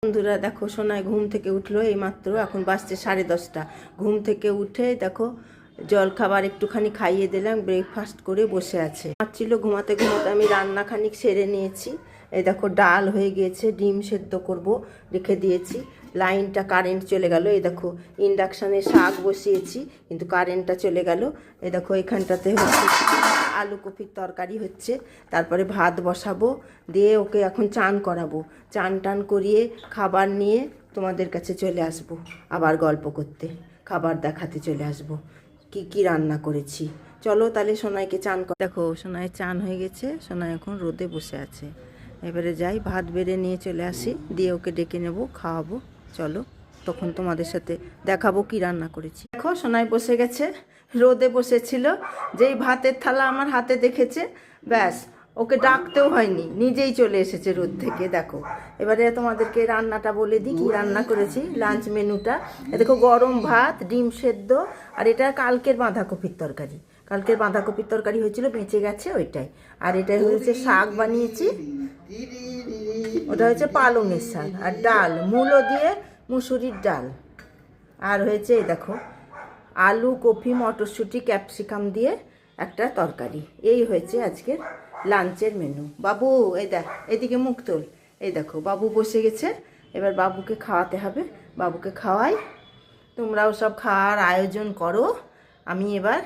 বন্ধুরা দেখো, সোনায় ঘুম থেকে উঠলো এইমাত্র, এখন বাজছে 10:30। ঘুম থেকে উঠে দেখো জল খাবার একটুখানি খাইয়ে দিলাম, ব্রেকফাস্ট করে বসে আছে। ছিল ঘুমাতে ঘুমাতে আমি রান্না খানিক সেরে নিয়েছি। এই দেখো ডাল হয়ে গিয়েছে, ডিম সেদ্ধ করব রেখে দিয়েছি। লাইনটা কারেন্ট চলে গেল। এই দেখো ইন্ডাকশানে শাক বসিয়েছি কিন্তু কারেন্টটা চলে গেল। এই দেখো এখানটাতে হচ্ছে আলু কপির তরকারি হচ্ছে, তারপরে ভাত বসাবো, দিয়ে ওকে এখন চান করাবো। চান টান করিয়ে খাবার নিয়ে তোমাদের কাছে চলে আসব, আবার গল্প করতে, খাবার দেখাতে চলে আসব কি কি রান্না করেছি। চলো তাহলে সোনাইকে চান দেখো সোনাই চান হয়ে গেছে, সোনাই এখন রোদে বসে আছে। এবারে যাই ভাত বেড়ে নিয়ে চলে আসি, দিয়ে ওকে ডেকে নেব, খাওয়াবো। চলো তখন তোমাদের সাথে দেখাবো কি রান্না করেছি। দেখো সোনাই বসে গেছে, রোদে বসেছিল, যেই ভাতের থালা আমার হাতে দেখেছে ব্যাস ওকে ডাকতেও হয়নি, নিজেই চলে এসেছে রোদ থেকে। দেখো এবারে তোমাদেরকে রান্নাটা বলে দিই কি রান্না করেছি। লাঞ্চ মেনুটা দেখো, গরম ভাত, ডিম সেদ্ধ, আর এটা কালকের বাঁধাকপির তরকারি। কালকের বাঁধাকপির তরকারি হয়েছিল, বেঁচে গেছে ওইটাই। আর এটা হয়েছে শাক বানিয়েছি, ওটা হচ্ছে পালংয়ের শাক। আর ডাল মূলো দিয়ে মুসুরির ডাল। আর হয়েছে এই দেখো আলু কপি মটরশুঁটি ক্যাপসিকাম দিয়ে একটা তরকারি। এই হয়েছে আজকের লাঞ্চের মেনু। বাবু এই দেখ, এদিকে মুখ তোল। এই দেখো বাবু বসে গেছে, এবার বাবুকে খাওয়াতে হবে। বাবুকে খাওয়াই, তোমরাও সব খাওয়ার আয়োজন করো। আমি এবার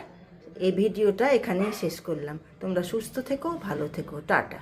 এই ভিডিওটা এখানেই শেষ করলাম। তোমরা সুস্থ থেকো, ভালো থেকো, টাটা।